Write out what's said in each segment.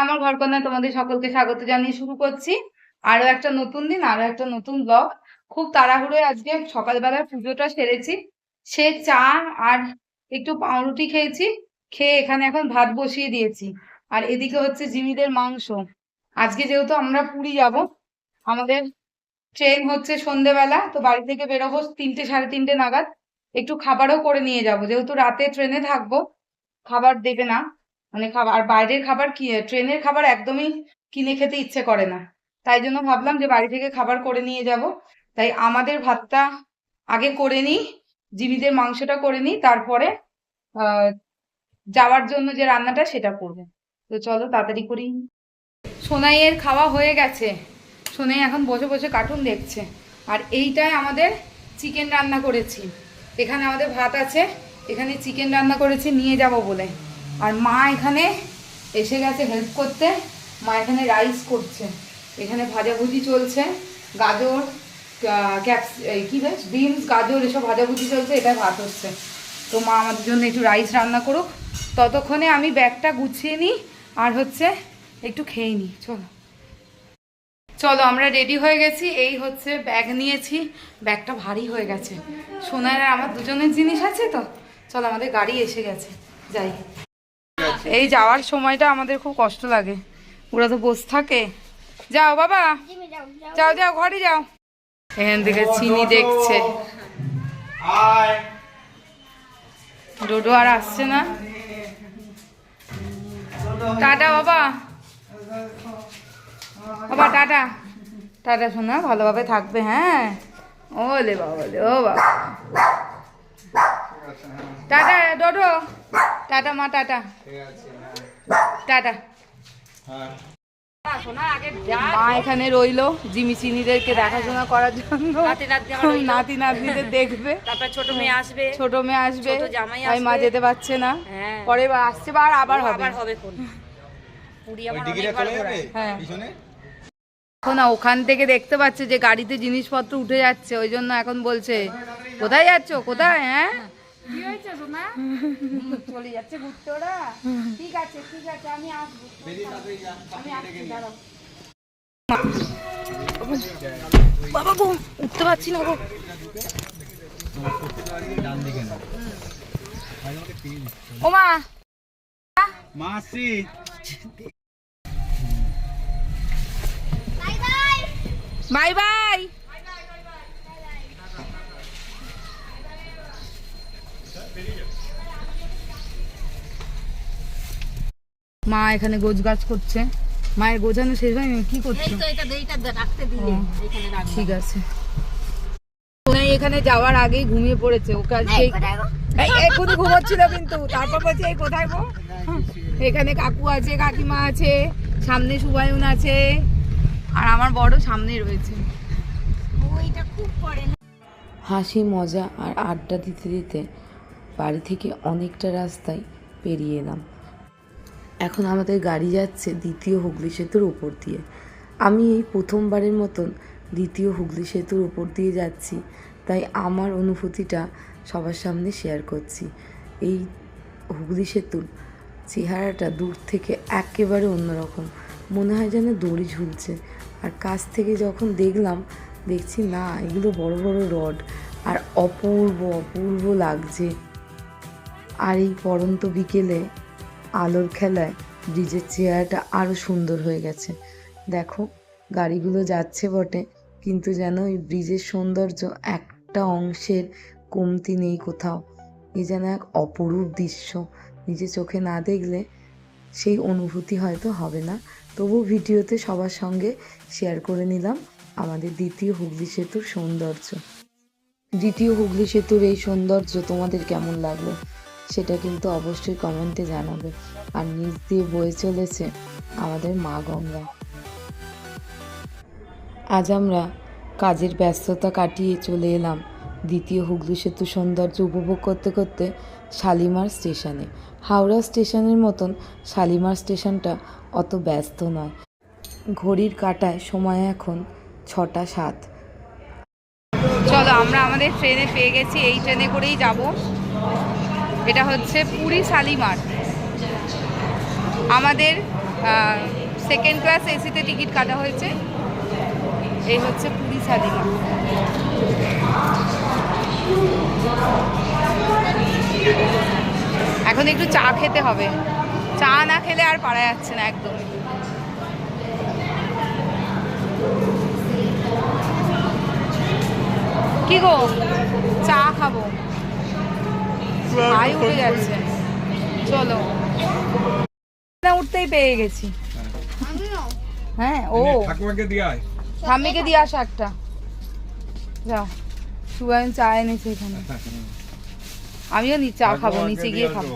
আমার ঘরকন্যায় তোমাদের সকলকে স্বাগত জানিয়ে শুরু করছি আরো একটা নতুন দিন, আরো একটা নতুন ব্লগ। খুব তাড়াহুড়োয় আজকে সকালবেলার পুজোটা সেরেছি। সে চা আর একটু পাউরুটি খেয়েছি, খেয়ে এখানে এখন ভাত বসিয়ে দিয়েছি। আর এদিকে হচ্ছে জিমিদের মাংস। আজকে যেহেতু আমরা পুরী যাব, আমাদের ট্রেন হচ্ছে সন্ধেবেলা, তো বাড়ি থেকে বেরোবো 3টে সাড়ে 3টে নাগাদ। একটু খাবারও করে নিয়ে যাব, যেহেতু রাতে ট্রেনে থাকবো। খাবার দেবে না, মানে খাবার আর বাইরের খাবার কি, ট্রেনের খাবার একদমই কিনে খেতে ইচ্ছে করে না। তাই জন্য ভাবলাম যে বাড়ি থেকে খাবার করে নিয়ে যাব। তাই আমাদের ভাতটা আগে করে নিই, জিমিদের মাংসটা করে নিই, তারপরে যাওয়ার জন্য যে রান্নাটা সেটা করবো। তো চলো তাড়াতাড়ি করি। সোনাইয়ের খাওয়া হয়ে গেছে, সোনাই এখন বসে বসে কার্টুন দেখছে। আর এইটাই আমাদের চিকেন রান্না করেছি। এখানে আমাদের ভাত আছে, এখানে চিকেন রান্না করেছি নিয়ে যাব বলে। আর মা এখানে এসে গেছে হেল্প করতে, মা এখানে রাইস করছে, এখানে ভাজাভুজি চলছে, গাজর কি বেশ বিনস গাজর এসব ভাজাভুজি চলছে, এটা ভাত হচ্ছে। তো মা আমাদের জন্য একটু রাইস রান্না করুক, ততক্ষণে আমি ব্যাগটা গুছিয়ে নিই আর হচ্ছে একটু খেয়ে নিই। চলো চলো আমরা রেডি হয়ে গেছি। এই হচ্ছে ব্যাগ নিয়েছি, ব্যাগটা ভারী হয়ে গেছে। সোনার আর আমার দুজনের জিনিস আছে তো। চলো আমাদের গাড়ি এসে গেছে, যাই। এই যাওয়ার সময়টা আমাদের খুব কষ্ট লাগে, ওরা তো বসে থাকে। যাও বাবা, যাও যাও ঘরে যাও। এখান থেকে চিনি দেখছে, ডোডো আর আসছে না। টাটা বাবা, বাবা টাটা। টাটা শোনা, ভালোভাবে থাকবে। হ্যাঁ ওলে বাবা, ও বাবা, টাটা ডোডো, টাটা মা, টাটা টাটা। মা এখানে রইলো জিমি চিনিদেরকে দেখাশোনা করার জন্য, নাতি নাতনিদের দেখবে। তারপর ছোট মেয়ে আসবে, তাই মা যেতে পারছে না। পরে আসছে বার আবার হবে। হ্যাঁ এখন ওখান থেকে দেখতে পাচ্ছে যে গাড়িতে জিনিসপত্র উঠে যাচ্ছে, ওই জন্য এখন বলছে কোথায় যাচ্ছ, কোথায়? হ্যাঁ কি হয়েছে সোনা? চলে যাচ্ছে ঘুরতে ওরা। ঠিক আছে ঠিক আছে, আমি আসবো, আমি আসছি, দাঁড়াও। বাবা গো, উঠতে পারছি না গো। ও মা, মাসি বাই বাই। মা এখানে গোছ গাছ করছে, মায়ের গোছানো শেষ হয়নি, কি করছে? ঠিক আছে। এখানে যাওয়ার আগেই ঘুমিয়ে পড়েছে, ওকে এক্ষুনি ঘুমোচ্ছিল, কিন্তু তারপর বলছে এই কোথায় গো। এখানে কাকু আছে, কাকিমা আছে, সামনে সুবায়ুন আছে, আর আমার বড় সামনে রয়েছে। হাসি মজা আর আড্ডা দিতে দিতে বাড়ি থেকে অনেকটা রাস্তায় পেরিয়ে এলাম। এখন আমাদের গাড়ি যাচ্ছে দ্বিতীয় হুগলি সেতুর উপর দিয়ে। আমি এই প্রথমবারের মতন দ্বিতীয় হুগলি সেতুর উপর দিয়ে যাচ্ছি, তাই আমার অনুভূতিটা সবার সামনে শেয়ার করছি। এই হুগলি সেতুর চেহারাটা দূর থেকে একেবারে অন্যরকম, মনে হয় যেন দড়ি ঝুলছে। আর কাছ থেকে যখন দেখছি না, এগুলো বড় বড় রড, আর অপূর্ব অপূর্ব লাগছে। আর এই পড়ন্ত বিকেলে আলোর খেলায় ব্রিজের চেহারাটা আরও সুন্দর হয়ে গেছে। দেখো গাড়িগুলো যাচ্ছে বটে, কিন্তু যেন এই ব্রিজের সৌন্দর্য একটা অংশের কমতি নেই কোথাও। এ যেন এক অপরূপ দৃশ্য, নিজে চোখে না দেখলে সেই অনুভূতি হয়তো হবে না। তবু ভিডিওতে সবার সঙ্গে শেয়ার করে নিলাম আমাদের দ্বিতীয় হুগলি সেতুর সৌন্দর্য। দ্বিতীয় হুগলি সেতুর এই সৌন্দর্য তোমাদের কেমন লাগলো সেটা কিন্তু অবশ্যই কমেন্টে জানাবে। আর নিচ দিয়ে বয়ে চলেছে আমাদের মা গঙ্গা। আজ আমরা কাজের ব্যস্ততা কাটিয়ে চলে এলাম দ্বিতীয় হুগলি সেতু সৌন্দর্য উপভোগ করতে করতে শালিমার স্টেশনে। হাওড়া স্টেশনের মতন শালিমার স্টেশনটা অত ব্যস্ত নয়। ঘড়ির কাঁটায় সময় এখন 6টা 7। চলো আমরা আমাদের ট্রেনে পেয়ে গেছি, এই ট্রেনে করেই যাব। এটা হচ্ছে পুরী শালিমার। আমাদের সেকেন্ড ক্লাস এসিতে টিকিট কাটা হয়েছে। এই হচ্ছে পুরী শালিকা। এখন একটু চা খেতে হবে, চা না খেলে আর পারা যাচ্ছে না একদম। কি গো, চা খাবো, ভাই উঠে যাচ্ছে। চলো, উঠতেই পেয়ে গেছি। হ্যাঁ, ও ঠাকুমাকে দিয়ে আয়। ঠাম্মিকে দিয়ে আসো একটা। যাও, সুগার চা এনেছে এখানে। আমিও চা খাবো, নিচে গিয়ে খাবো।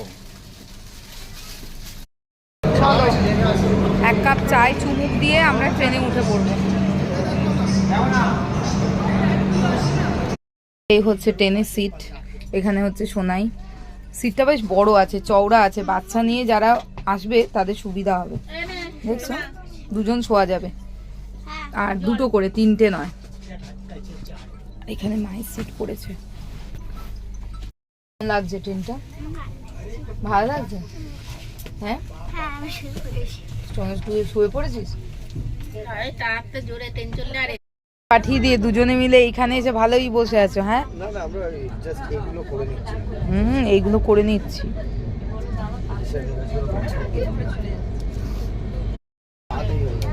চলো, এক কাপ চায় চুমুক দিয়ে আমরা ট্রেনে উঠে পড়বো। এই হচ্ছে ট্রেনের সিট, এখানে হচ্ছে সোনাই। সিটটা বেশ বড় আছে, চওড়া আছে, বাচ্চা নিয়ে যারা আসবে তাদের সুবিধা হবে। দেখছো, দুজন শোয়া যাবে, আর দুটো করে, তিনটে নয়। এখানে মায়ের সিট পড়েছে। কেমন লাগছে ট্রেনটা? ভালো লাগছে? হ্যাঁ, শুয়ে পড়েছিস? পাঠিয়ে দিয়ে দুজনে মিলে এইখানে এসে ভালোই বসে আছো। হ্যাঁ, এইগুলো করে নিচ্ছি।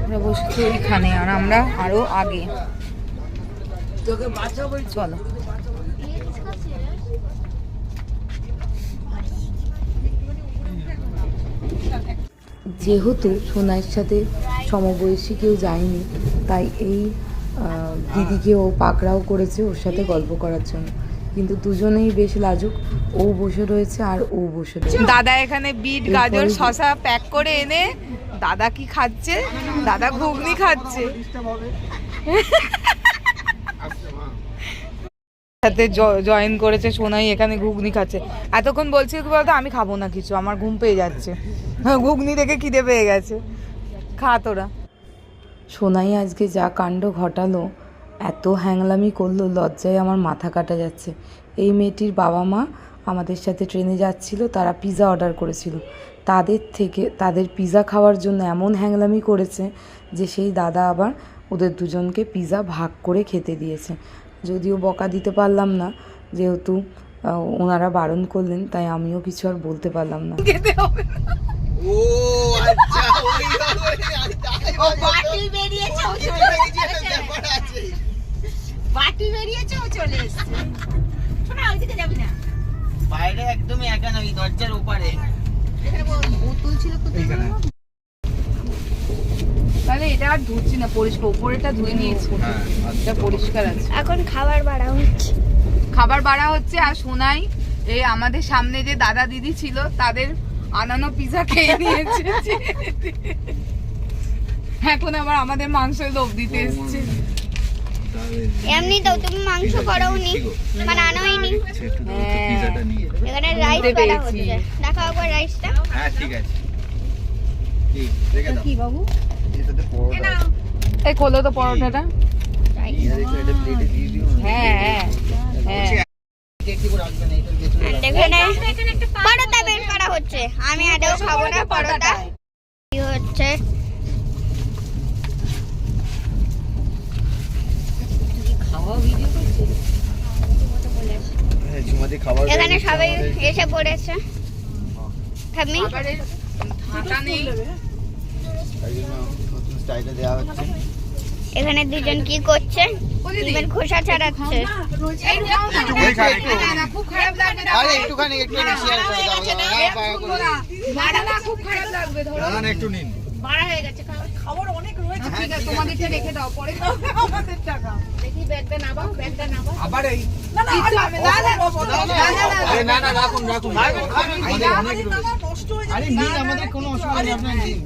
আমরা বসেছি ওইখানে, আর আমরা আরো আগে। চলো, যেহেতু সোনাইয়ের সাথে সমবয়সী কেউ যায়নি, তাই এই দিদিকে ও পাকড়াও করেছে ওর সাথে গল্প করার জন্য। কিন্তু দুজনেই বেশ লাজুক, ও বসে রয়েছে আর ও বসে রয়েছে। দাদা এখানে বিট, গাজর, শসা প্যাক করে এনে দাদা কি খাচ্ছে? দাদা ঘুগনি খাচ্ছে। সাথে জয়েন করেছে সোনাই, এখানে ঘুগনি খাচ্ছে। এতক্ষণ বলছিল কি বলতো, আমি খাবো না কিছু, আমার ঘুম পেয়ে যাচ্ছে। ঘুগনি দেখে খিদে পেয়ে গেছে, খা তোরা। সোনাই আজকে যা কাণ্ড ঘটালো, এত হ্যাংলামি করলো, লজ্জায় আমার মাথা কাটা যাচ্ছে। এই মেয়েটির বাবা মা আমাদের সাথে ট্রেনে যাচ্ছিল, তারা পিৎজা অর্ডার করেছিল। তাদের পিৎজা খাওয়ার জন্য এমন হ্যাংলামি করেছে যে সেই দাদা আবার ওদের দুজনকে পিৎজা ভাগ করে খেতে দিয়েছে। যদিও বকা দিতে পারলাম না, যেহেতু ওনারা বারণ করলেন, তাই আমিও কিছু আর বলতে পারলাম না। ও আচ্ছা, বাটি বেরিয়েছে ও চলে এসেছে। শোনা, ওইদিকে যাবি না, বাইরে একদমই একা না, ওই দরজার ওপারে। বোতল ছিল কোথায়? তাহলে এটা আর ধুচ্ছি না, পরিষ্কার। উপরেটা ধুয়ে নিয়েছি, এটা পরিষ্কার আছে। এখন খাবার বাড়া হচ্ছে, খাবার বাড়া হচ্ছে। আর সোনাই এই আমাদের সামনে যে দাদা দিদি ছিল, তাদের আনানো পিৎজা খেয়ে নিয়েছে। এখন আবার আমাদের মাংসের লোভ দিতে এসছে। এমনি তো তুমি মাংস করাওনি, মানে আনোইনি। এখানে রাইস বাড়া হচ্ছে, দেখো একবার রাইসটা। হ্যাঁ ঠিক আছে, রেখে দাও। কি বাবু, এটাতে পরোটা এই খোলো তো পরোটাটা। এটা প্লেটে দিয়ে দিও। হ্যাঁ হ্যাঁ হ্যাঁ, দেখি করে আসবে না, এটা ভেতরে এখানে পরোটা বের করা হচ্ছে। আমি আদৌ খাবো না পরোটা। কি হচ্ছে? হ্যাঁ, ঝুমাদি খাবার এখানে সবাই এসে পড়েছে। ঠাম্মি, খাবারের ঢাকা নেই। তাই জন্য নতুন স্টাইলে দেওয়া হচ্ছে। এখানে দুজন কি করছে? ডিমের খোসা ছাড়াচ্ছে। এই নাও না, একটুখানি খা, একটু। না, খুব খারাপ লাগবে। আরে একটুখানি একটু শেয়ার করে দাও। হ্যাঁ, পায়া করে দাও। না, খুব খারাপ লাগবে। ধরো না, না, একটু নিন। বাড়া হয়ে গেছে খাবার অনেক রয়েছে। ঠিক আছে, তোমাদেরটা রেখে দাও, পরে খাবে আমাদের টাকা। দেখি ব্যাগটা নামাও, ব্যাগটা নামাও। আবার এই কিচ্ছু হবে না, আরে না না, রাখুন রাখুন। আমাদের অনেক আরে নিন, আমাদের কোনো অসুবিধা নেই, আপনারা নিন।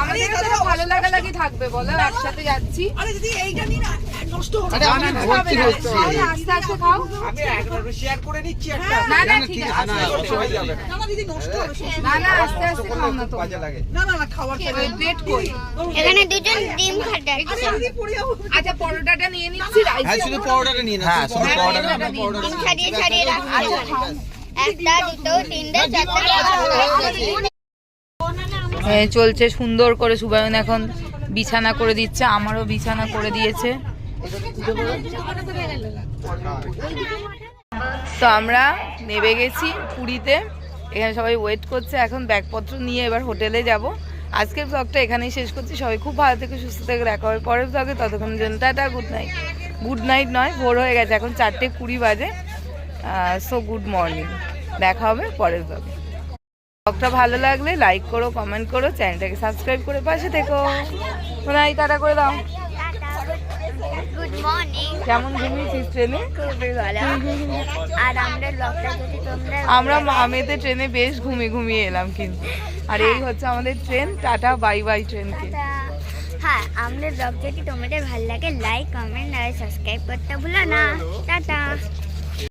আমাদের তো ভালো লাগালাগি থাকবে, বলো একসাথে যাচ্ছি। আরে আমি ভর্তি হচ্ছি। তাহলে আস্তে আস্তে খাও। আমি একবার শেয়ার করে নিচ্ছি একটা। না না, ঠিক ঠিক আছে, আছে, না অসুবিধা যাবে না। না না, আস্তে আস্তে খাও না তো। কাজে লাগে। প্লেট কই? এখানে দুজন ডিম খাটাচ্ছে। আচ্ছা, পরোটাটা নিয়ে নিচ্ছি, রাইস। হ্যাঁ, শুধু পাউডারটা নিন। হ্যাঁ, শুধু পাউডারটা নিন। ডিম ছাড়িয়ে ছাড়িয়ে রাখছে এখানে। একটা, দুটো, তিনটে, চারটে, চলছে সুন্দর করে। সুবায়ন এখন বিছানা করে দিচ্ছে, আমারও বিছানা করে দিয়েছে। তো আমরা নেমে গেছি পুরীতে, এখানে সবাই ওয়েট করছে। এখন ব্যাগপত্র নিয়ে এবার হোটেলে যাব। আজকের ব্লগটা এখানেই শেষ করছি। সবাই খুব ভালো থেকে সুস্থ থেকে দেখা হবে পরের ব্লগে। ততক্ষণ জন্য tata, good night. Good night নয়, ভোর হয়ে গেছে, এখন 4:20 বাজে। সো গুড মর্নিং, দেখা হবে পরের ব্লগে। ব্লগটা ভালো লাগলে লাইক করো, কমেন্ট করো, চ্যানেলটাকে সাবস্ক্রাইব করে পাশে থেকো। সোনাই টাটা করে দাও। Good morning. কেমন ঘুমিয়েছিস ট্রেনে? খুবই ভালো। আর আমাদের ব্লগটা যদি তোমরা আমরা আমেতে ট্রেনে বেশ ঘুমিয়ে এলাম কিন্তু। আর এই হচ্ছে আমাদের ট্রেন। টাটা, বাই বাই ট্রেনকে। হ্যাঁ, আমাদের ব্লগ যদি তোমাদের ভালো লাগে লাইক কমেন্ট আর সাবস্ক্রাইব করতে ভুলো না। টাটা।